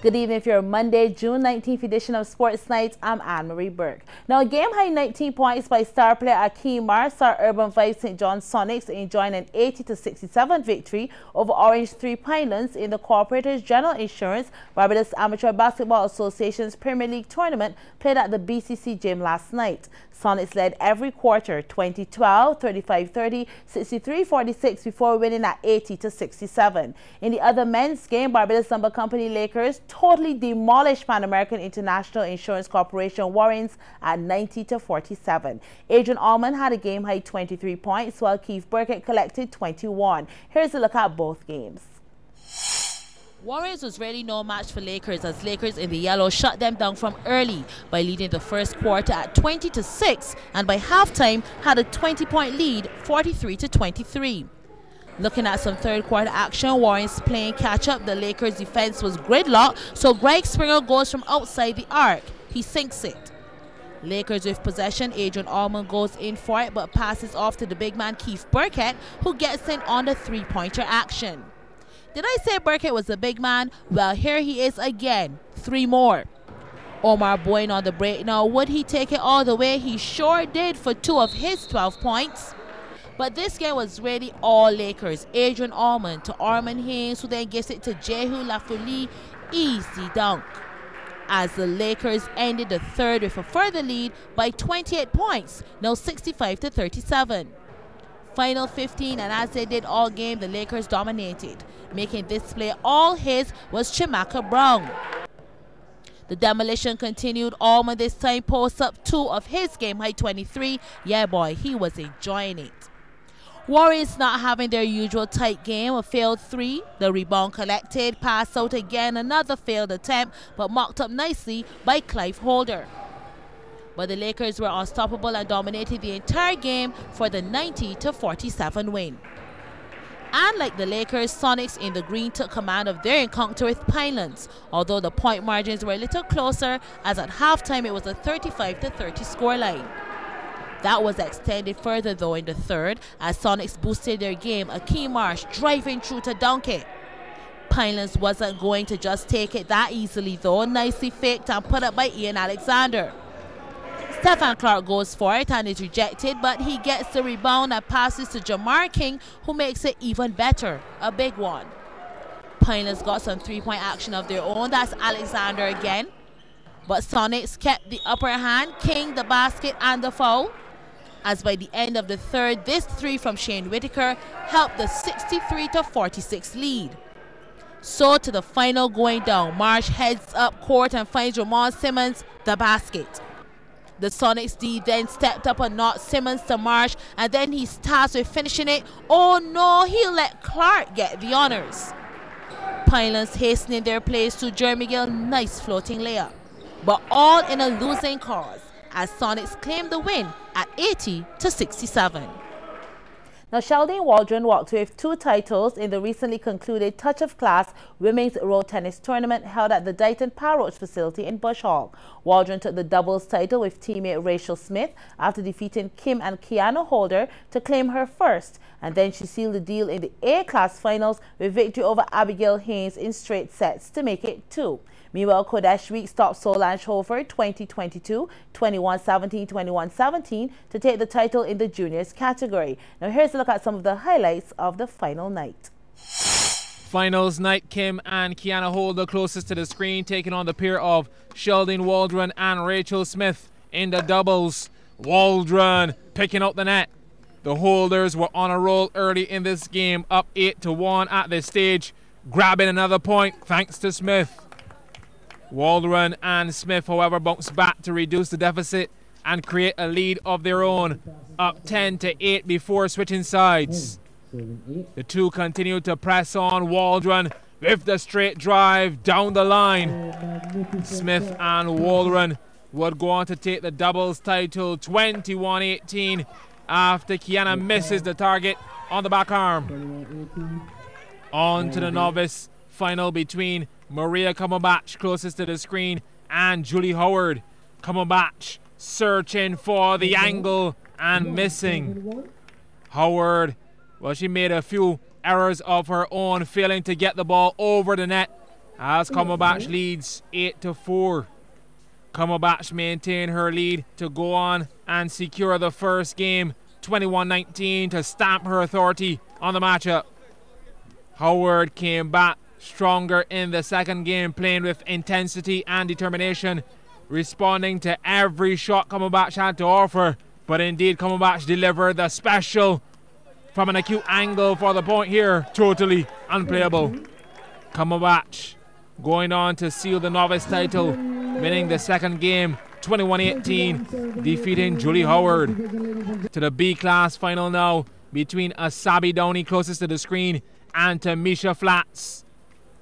Good evening for your Monday, June 19th edition of Sports Night. I'm Anne-Marie Burke. Now, a game-high 19 points by star player Akeem Mar saw Urban Vibes St. John Sonics enjoying an 80-67 victory over Orange 3 Pinelands in the Corporators General Insurance Barbados Amateur Basketball Association's Premier League tournament played at the BCC gym last night. Sonics led every quarter 20-12, 35-30, 63-46 before winning at 80-67. In the other men's game, Barbados Lumber Company Lakers totally demolished Pan American International Insurance Corporation Warrens at 90-47. Adrian Allman had a game-high 23 points, while Keith Burkett collected 21. Here's a look at both games. Warriors was really no match for Lakers, as Lakers in the yellow shut them down from early by leading the first quarter at 20-6, and by halftime had a 20-point lead, 43-23. Looking at some third quarter action, Warriors playing catch up. The Lakers defense was gridlocked, so Greg Springer goes from outside the arc. He sinks it. Lakers with possession. Adrian Allman goes in for it, but passes off to the big man Keith Burkett, who gets in on the three-pointer action. Did I say Burkett was a big man? Well, here he is again. 3 more. Omar Boyne on the break. Now, would he take it all the way? He sure did for 2 of his 12 points. But this game was really all Lakers. Adrian Allman to Armand Haynes, who then gives it to Jehu Lafolie. Easy dunk. As the Lakers ended the third with a further lead by 28 points, now 65-37. Final 15, and as they did all game, the Lakers dominated. Making this play all his was Chimaka Brown. The demolition continued. Allman this time posts up 2 of his game-high 23. Yeah, boy, he was enjoying it. Warriors not having their usual tight game. A failed 3. The rebound collected. Passed out again. Another failed attempt, but mocked up nicely by Clive Holder. But the Lakers were unstoppable and dominated the entire game for the 90-47 win. And like the Lakers, Sonics in the green took command of their encounter with Pinelands, although the point margins were a little closer, as at halftime it was a 35-30 scoreline. That was extended further though in the third, as Sonics boosted their game. Akeem Marsh driving through to dunk it. Pinelands wasn't going to just take it that easily though. Nicely faked and put up by Ian Alexander. Stephen Clark goes for it and is rejected, but he gets the rebound and passes to Jamar King, who makes it even better. A big one. Pinelands got some 3-point action of their own. That's Alexander again. But Sonics kept the upper hand. King, the basket, and the foul. As by the end of the third, this 3 from Shane Whitaker helped the 63-46 lead. So to the final going down, Marsh heads up court and finds Ramon Simmons the basket. The Sonics D then stepped up and knocked Simmons to Marsh, and then he's tasked with finishing it. Oh no, he let Clark get the honors. Pinelands hastening their plays to Jeremy Gill. Nice floating layup. But all in a losing cause, as Sonics claimed the win at 80-67. Now, Sheldon Waldron walked away with 2 titles in the recently concluded Touch of Class women's road tennis tournament held at the Dighton Parroch facility in Bush Hall. Waldron took the doubles title with teammate Rachel Smith after defeating Kim and Kiana Holder to claim her first, and then she sealed the deal in the A-class finals with victory over Abigail Haynes in straight sets to make it 2. Meanwhile, Kodesh Week stopped Solange Hofer 20-22, 21-17, 21-17 to take the title in the juniors category. Now here's a look at some of the highlights of the final night. Finals night, Kim and Kiana Holder closest to the screen, taking on the pair of Sheldon Waldron and Rachel Smith in the doubles. Waldron picking up the net. The Holders were on a roll early in this game, up 8-1 at this stage, grabbing another point thanks to Smith. Waldron and Smith, however, bounced back to reduce the deficit and create a lead of their own, up 10-8 before switching sides. The two continued to press on. Waldron with the straight drive down the line. Smith and Waldron would go on to take the doubles title 21-18 after Kiana misses the target on the back arm. On to the novice final between Maria Cumberbatch closest to the screen and Julie Howard. Cumberbatch searching for the angle and missing. Howard, well, she made a few errors of her own, failing to get the ball over the net as Cumberbatch leads 8-4. Cumberbatch maintain her lead to go on and secure the first game 21-19 to stamp her authority on the matchup. Howard came back stronger in the second game, playing with intensity and determination, responding to every shot Cumberbatch had to offer. But indeed, Cumberbatch delivered the special from an acute angle for the point here. Totally unplayable. Cumberbatch going on to seal the novice title, winning the second game 21-18, defeating Julie Howard. To the B-class final now between Asabi Downey, closest to the screen, and Tamisha Flats.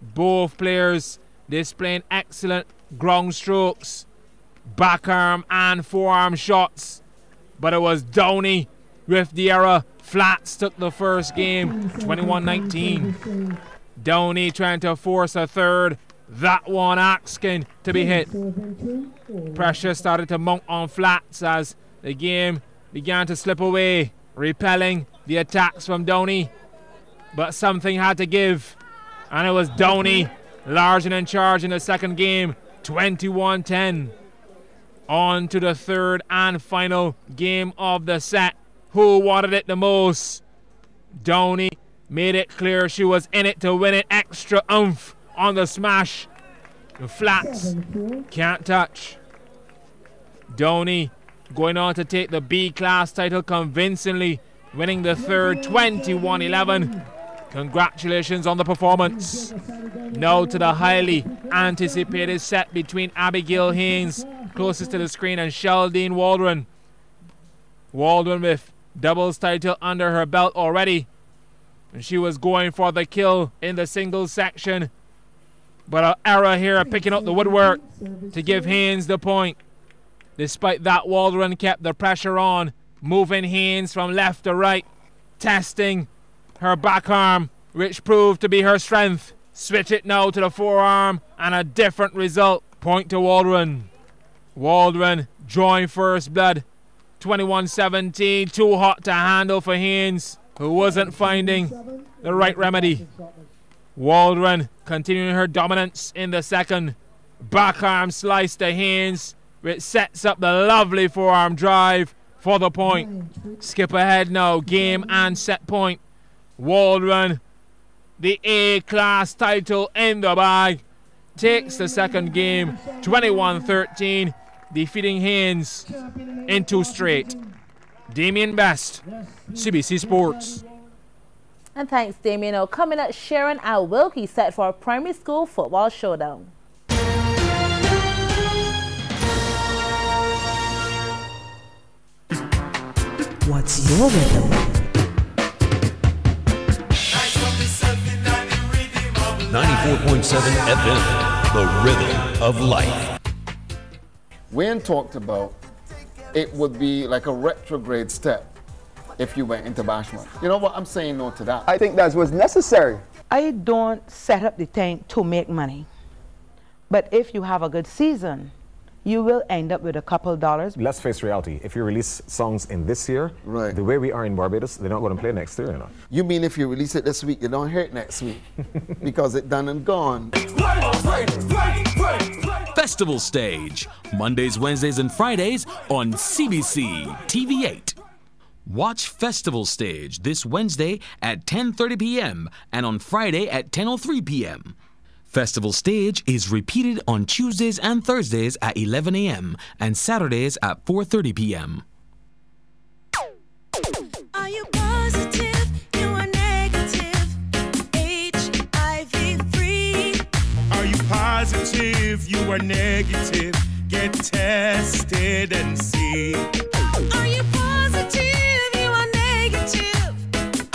Both players displaying excellent ground strokes, backarm and forearm shots. But it was Downey with the error. Flats took the first game 21-19. Downey trying to force a third. That one asking to be hit. Pressure started to mount on Flats as the game began to slip away, repelling the attacks from Downey. But something had to give, and it was Downey large and in charge in the second game, 21-10. On to the third and final game of the set. Who wanted it the most? Downey made it clear she was in it to win it. Extra oomph on the smash. The Flats can't touch. Downey going on to take the B-class title convincingly, winning the third 21-11. Congratulations on the performance. Now to the highly anticipated set between Abigail Haynes, closest to the screen, and Sheldine Waldron. Waldron with doubles title under her belt already. And she was going for the kill in the singles section. But an error here, picking up the woodwork to give Haynes the point. Despite that, Waldron kept the pressure on, moving Haynes from left to right, testing her backarm, which proved to be her strength. Switch it now to the forearm, and a different result. Point to Waldron. Waldron drawing first blood. 21-17, too hot to handle for Haynes, who wasn't finding the right remedy. Waldron continuing her dominance in the second. Backarm slice to Haynes, which sets up the lovely forearm drive for the point. Skip ahead now, game and set point. Waldron, the A-class title in the bag, takes the second game 21-13, defeating Haynes in 2 straight. Damien Best, CBC Sports. And thanks, Damien. Now coming up, Sharon and Wilkie set for a primary school football showdown. What's your rhythm? 94.7 FM, the rhythm of life. Wayne talked about it would be like a retrograde step if you went into Bashment. You know what? I'm saying no to that. I think that was necessary. I don't set up the thing to make money. But if you have a good season, you will end up with a couple dollars. Let's face reality. If you release songs in this year, right, the way we are in Barbados, they're not going to play next year, you know. You mean if you release it this week, you don't hear it next week? Because it's done and gone. Festival Stage, Mondays, Wednesdays, and Fridays on CBC TV8. Watch Festival Stage this Wednesday at 10:30 p.m. and on Friday at 10:03 p.m. Festival Stage is repeated on Tuesdays and Thursdays at 11 a.m. and Saturdays at 4:30 p.m. Are you positive? You are negative. HIV free. Are you positive? You are negative. Get tested and see. Are you positive? You are negative.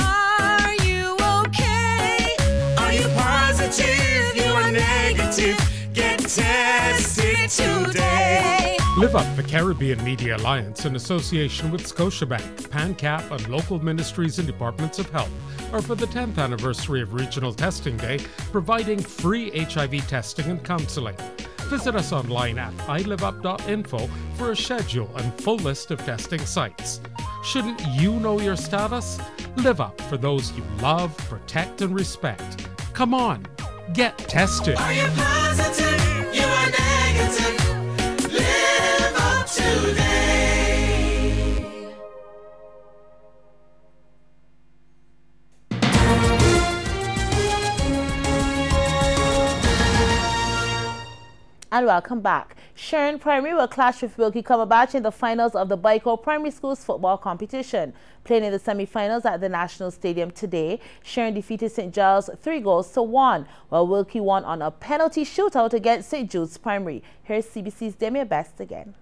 Are you okay? Are you positive? You are negative. Get tested today. Live Up, the Caribbean Media Alliance, in association with Scotiabank, PANCAP, and local ministries and departments of health, are for the 10th anniversary of Regional Testing Day, providing free HIV testing and counselling. Visit us online at ilivup.info for a schedule and full list of testing sites. Shouldn't you know your status? Live up for those you love, protect, and respect. Come on, Get tested. Are you positive you are negative? Live up today. And welcome back. Sharon Primary will clash with Wilkie Cumberbatch in the finals of the Byco Primary Schools football competition. Playing in the semi-finals at the National Stadium today, Sharon defeated St. Giles 3-1, while Wilkie won on a penalty shootout against St. Jude's Primary. Here's CBC's Demi Best again.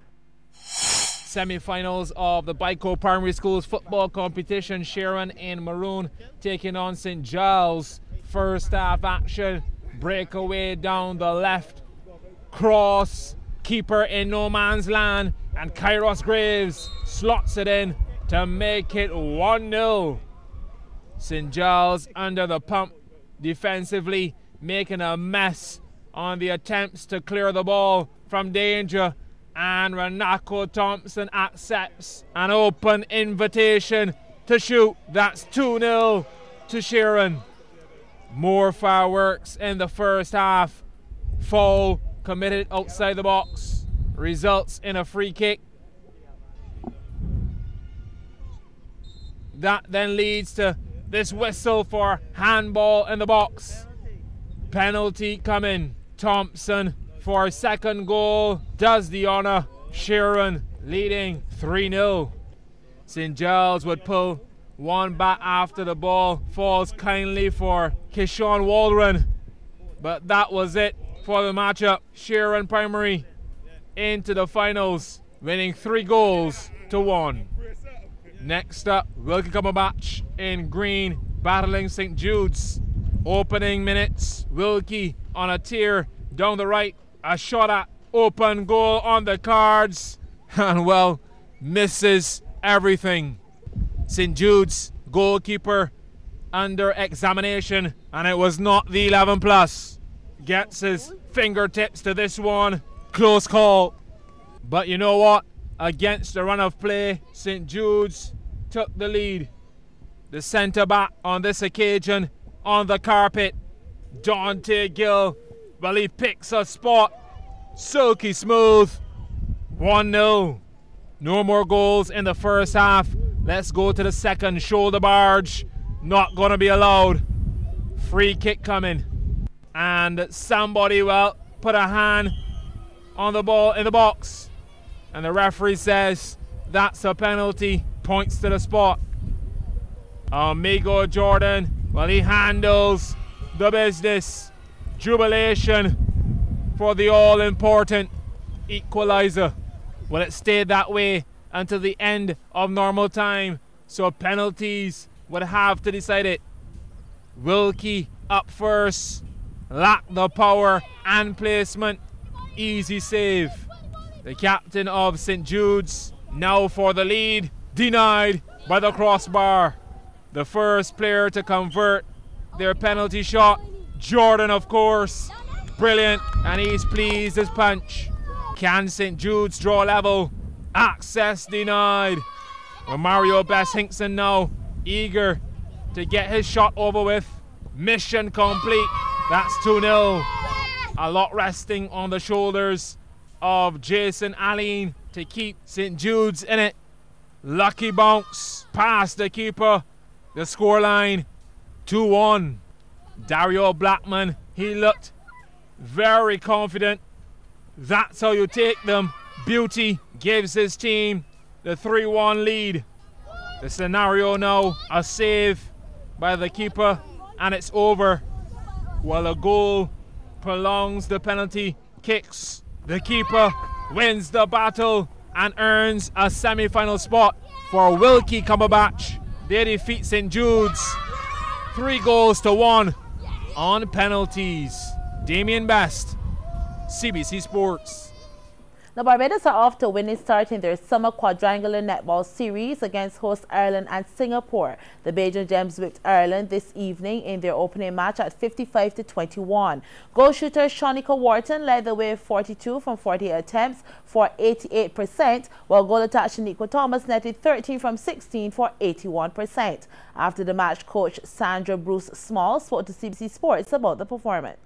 Semi-finals of the Byco Primary Schools football competition. Sharon in maroon taking on St. Giles. First half action, breakaway down the left. Cross, keeper in no man's land, and Kairos Graves slots it in to make it 1-0. St. Giles under the pump defensively, making a mess on the attempts to clear the ball from danger, and Renako Thompson accepts an open invitation to shoot. That's 2-0 to Sharon. More fireworks in the first half. Foul committed outside the box results in a free kick. That then leads to this whistle for handball in the box. Penalty coming. Thompson for a second goal does the honor. Sharon leading 3-0. St. Giles would pull one back after the ball falls kindly for Kishon Waldron, but that was it for the matchup. Sharon Primary into the finals, winning 3-1. Next up, Wilkie Cumberbatch in green, battling St. Jude's. Opening minutes, Wilkie on a tear down the right, a shot at open goal on the cards, and well, misses everything. St. Jude's goalkeeper under examination, and it was not the 11+. Gets his fingertips to this one. Close call. But you know what? Against the run of play, St. Jude's took the lead. The centre back on this occasion on the carpet, Dante Gill. Well, he picks a spot. Silky smooth. 1-0. No more goals in the first half. Let's go to the second. Shoulder barge. Not going to be allowed. Free kick coming. And somebody, well, put a hand on the ball in the box. And the referee says that's a penalty, points to the spot. Amigo Jordan, well, he handles the business. Jubilation for the all-important equalizer. Well, it stayed that way until the end of normal time. So penalties would have to decide it. Wilkie up first. Lacked the power and placement. Easy save. The captain of St. Jude's now for the lead. Denied by the crossbar. The first player to convert their penalty shot. Jordan, of course. Brilliant. And he's pleased as punch. Can St. Jude's draw level? Access denied. Well, Mario Bess Hinkson now eager to get his shot over with. Mission complete. That's 2-0. A lot resting on the shoulders of Jason Allen to keep St. Jude's in it. Lucky bounce past the keeper. The scoreline 2-1. Dario Blackman, he looked very confident. That's how you take them. Beauty gives his team the 3-1 lead. The scenario now, a save by the keeper, and it's over. While a goal prolongs the penalty kicks. The keeper wins the battle and earns a semi-final spot for Wilkie Cumberbatch. They defeat St. Jude's 3-1 on penalties. Damien Best, CBC Sports. The Barbados are off to a winning start in their summer quadrangular netball series against host Ireland and Singapore. The Bajan Gems whipped Ireland this evening in their opening match at 55-21. Goal shooter Shanika Wharton led the way with 42 from 48 attempts for 88%, while goal attacker Shaniqua Thomas netted 13 from 16 for 81%. After the match, coach Sandra Bruce Small spoke to CBC Sports about the performance.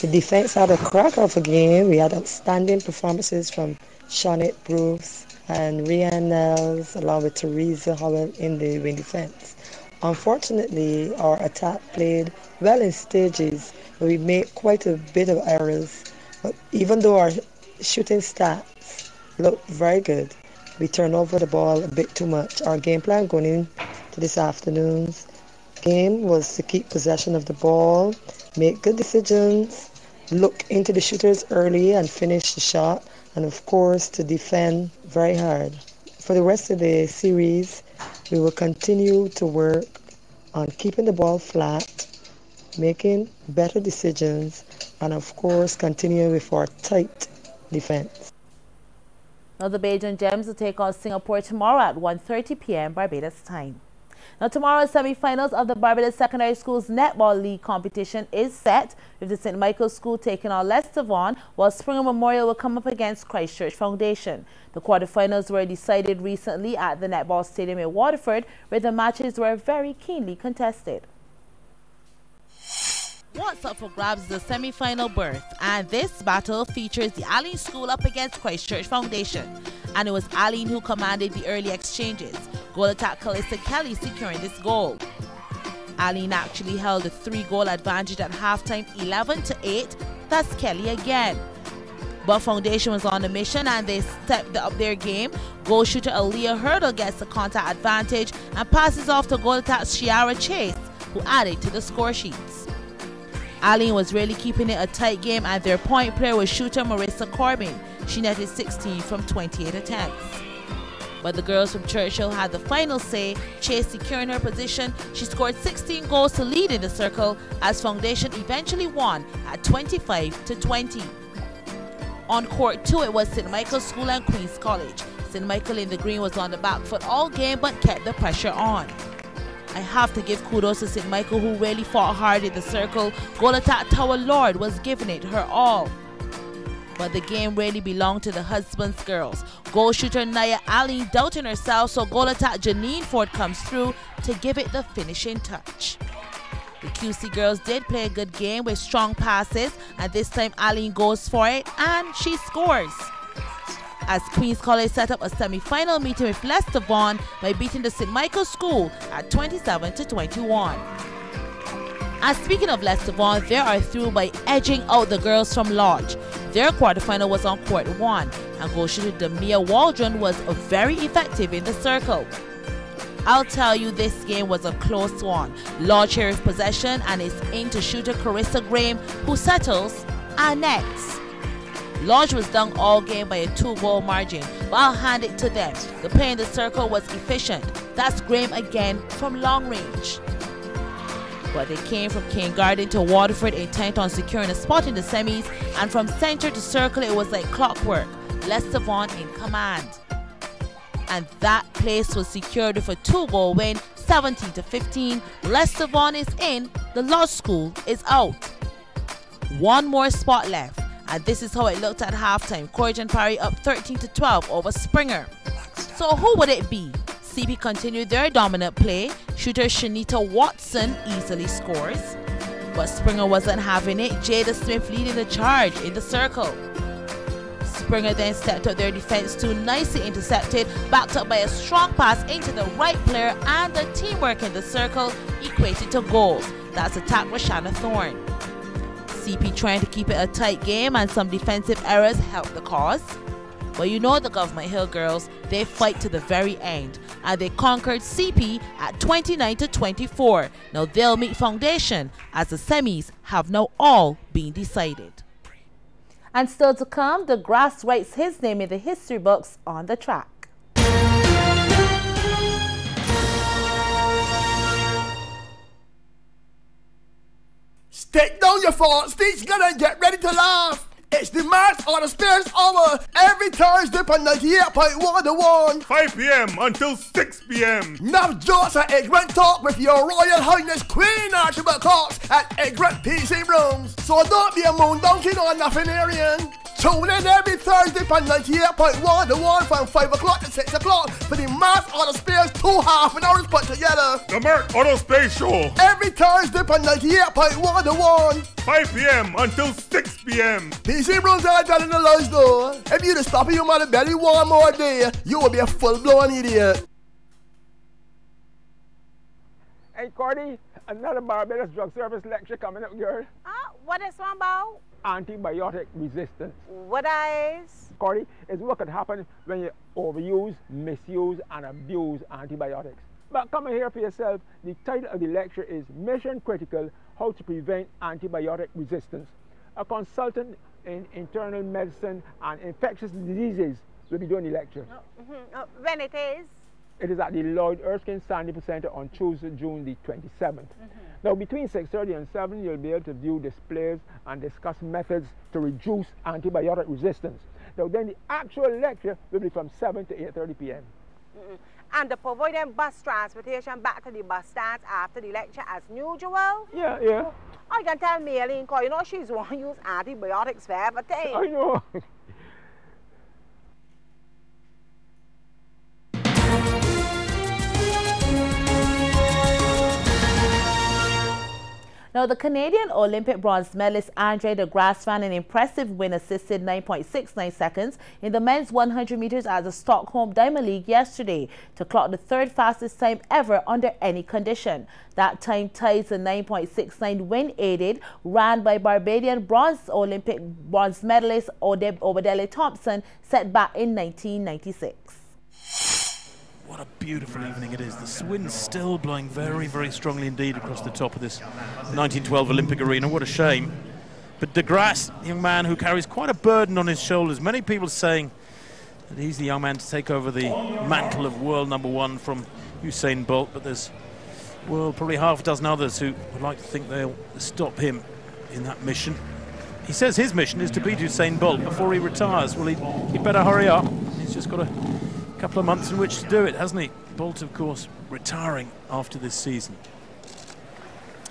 The defense had a cracker of a game. We had outstanding performances from Shawnette Bruce and Rianne Nels, along with Teresa Howell in the wing defense. Unfortunately, our attack played well in stages, but we made quite a bit of errors. But even though our shooting stats looked very good, we turned over the ball a bit too much. Our game plan going into this afternoon's game was to keep possession of the ball, make good decisions, look into the shooters early and finish the shot, and of course to defend very hard. For the rest of the series, we will continue to work on keeping the ball flat, making better decisions, and of course continue with our tight defense. Now the Beijing Gems will take on Singapore tomorrow at 1:30 p.m. Barbados time. Now tomorrow's semi-finals of the Barbados Secondary Schools Netball League competition is set, with the St. Michael's School taking on Leicester Vaughan, while Springer Memorial will come up against Christchurch Foundation. The quarterfinals were decided recently at the Netball Stadium in Waterford, where the matches were very keenly contested. What's up for grabs is the semi-final berth, and this battle features the Aline School up against Christchurch Foundation, and it was Aline who commanded the early exchanges. Goal attack Calista Kelly securing this goal. Aline actually held a 3-goal advantage at halftime, 11-8. That's Kelly again. But Foundation was on a mission and they stepped up their game. Goal shooter Aaliyah Hurdle gets the contact advantage and passes off to goal attack Shiara Chase, who added to the score sheets. Aline was really keeping it a tight game, and their point player was shooter Marissa Corbin. She netted 16 from 28 attempts. But the girls from Churchill had the final say, Chase securing her position. She scored 16 goals to lead in the circle, as Foundation eventually won at 25-20. On court 2, it was St. Michael's School and Queen's College. St. Michael in the green was on the back foot all game but kept the pressure on. I have to give kudos to St. Michael, who really fought hard in the circle. Goal attack Tower Lord was giving it her all. But the game really belonged to the husband's girls. Goal shooter Naya Aline doubting herself, so goal attack Janine Ford comes through to give it the finishing touch. The QC girls did play a good game with strong passes, and this time Aline goes for it and she scores. As Queen's College set up a semi-final meeting with Leicester Vaughan by beating the St. Michael's School at 27-21. And speaking of Leicester Vaughan, they are through by edging out the girls from Lodge. Their quarterfinal was on court 1, and goal shooter Demia Waldron was very effective in the circle. I'll tell you, this game was a close one. Lodge here with possession and is into shooter Carissa Graham, who settles and nets. Lodge was down all game by a 2-goal margin, but I'll hand it to them. The play in the circle was efficient. That's Graham again from long range. But they came from King Garden to Waterford intent on securing a spot in the semis, and from center to circle it was like clockwork. Leicester Vaughan in command. And that place was secured with a 2-goal win, 17-15. Leicester Vaughan is in, the Lodge School is out. One more spot left, and this is how it looked at halftime. Corrigan Parry up 13-12 over Springer. So who would it be? CP continued their dominant play. Shooter Shanita Watson easily scores, but Springer wasn't having it. Jada Smith leading the charge in the circle. Springer then stepped up their defense too, nicely intercepted, backed up by a strong pass into the right player, and the teamwork in the circle equated to goals. That's attack Rashana Thorne. CP trying to keep it a tight game, and some defensive errors helped the cause. But you know the Government Hill girls, they fight to the very end, and they conquered CP at 29-24. Now they'll meet Foundation, as the semis have now all been decided. And still to come, the Grass writes his name in the history books on the track. Stick down your fork, speech gun and get ready to laugh. It's the Maths or the Spirits Hour every Thursday on 98.1 to 1. 5 p.m. until 6 p.m. Enough jokes at Ignorant Talk with your Royal Highness Queen Archibald Cox at Ignorant PC Rooms. So don't be a moon donkey or nothing, Arian. Tune in every Thursday from 98.1 The One from 5 o'clock to 6 o'clock for the Mass Auto Spares 2 half-an-hours put together. The Mert Auto Space Show. Every Thursday from 98.1 The One. 5 p.m. until 6 p.m. PC Bros are telling the lies though. If you'd stop your mother belly one more day, you will be a full-blown idiot. Hey, Cordy, another Barbados Drug Service lecture coming up, girl. What is one about? Antibiotic resistance. What is? Cordy, is what could happen when you overuse, misuse, and abuse antibiotics. But come and hear for yourself. The title of the lecture is Mission Critical, How to Prevent Antibiotic Resistance. A consultant in internal medicine and infectious diseases will be doing the lecture. When it is? It is at the Lloyd Erskine Scientific Center on Tuesday, June the 27th. Now, between 6:30 and 7, you'll be able to view displays and discuss methods to reduce antibiotic resistance. Now, then the actual lecture will be from 7 to 8:30 p.m. And to provide them bus transportation back to the bus stands after the lecture as usual? Yeah. I can tell Maylene, because you know she's the one who uses antibiotics for everything. I know. Now, the Canadian Olympic bronze medalist Andre de Grasse ran an impressive win-assisted 9.69 seconds in the men's 100 meters at the Stockholm Diamond League yesterday to clock the third fastest time ever under any condition. That time ties the 9.69 win-aided ran by Barbadian Olympic bronze medalist Obadele Thompson set back in 1996. What a beautiful evening it is. The wind's still blowing very, very strongly indeed across the top of this 1912 Olympic arena. What a shame. But de Grasse, young man who carries quite a burden on his shoulders. Many people saying that he's the young man to take over the mantle of world #1 from Usain Bolt. But there's, well, probably half a dozen others who would like to think they'll stop him in that mission. He says his mission is to beat Usain Bolt before he retires. Well, he'd better hurry up. He's just got a couple of months in which to do it, hasn't he? Bolt, of course, retiring after this season.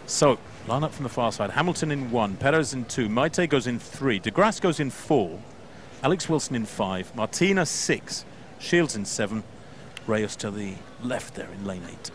So, line up from the far side. Hamilton in 1, Perez in 2, Maite goes in 3, de Grasse goes in 4, Alex Wilson in 5, Martina 6, Shields in 7, Reyes to the left there in lane 8.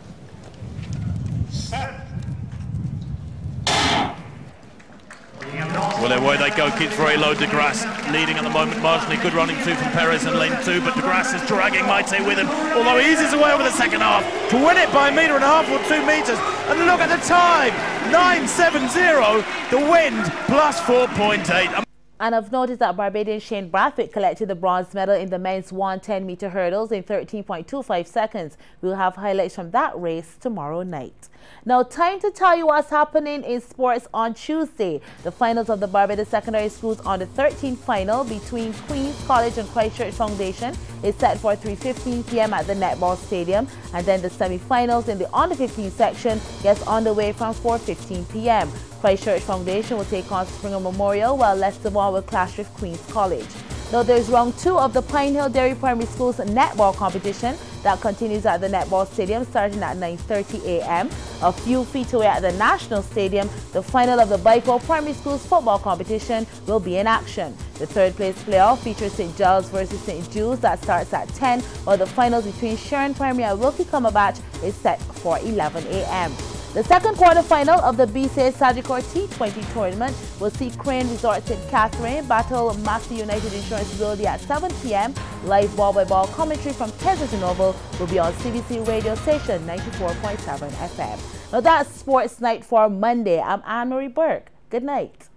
Well, away they go, keeps very low, de Grasse leading at the moment marginally. Good running through from Perez in lane 2, but de Grasse is dragging Maite with him, although he eases away over the second half to win it by 1.5 meters or 2 meters. And look at the time, 9.70, the wind plus 4.8. And I've noticed that Barbadian Shane Brathwaite collected the bronze medal in the men's 110-meter hurdles in 13.25 seconds. We'll have highlights from that race tomorrow night. Now, time to tell you what's happening in sports on Tuesday. The finals of the Barbados Secondary Schools on the 13th final between Queen's College and Christchurch Foundation is set for 3:15 p.m. at the Netball Stadium. And then the semi-finals in the under-15 section gets underway from 4:15 p.m. Christchurch Foundation will take on Springer Memorial, while Leicester will clash with Queen's College. Now, there's round 2 of the Pine Hill Dairy Primary School's netball competition that continues at the Netball Stadium starting at 9:30 a.m. A few feet away at the National Stadium, the final of the Bikewell Primary School's football competition will be in action. The third place playoff features St. Giles versus St. Jude's that starts at 10, while the finals between Sharon Primary and Wilkie Cumberbatch is set for 11 a.m. The second quarterfinal of the BCA Sagicor T20 tournament will see Crane Resort St. Catherine battle Master United Insurance Building at 7 p.m. Live ball-by-ball commentary from Kensington Oval will be on CBC radio station 94.7 FM. Now that's Sports Night for Monday. I'm Anne-Marie Burke. Good night.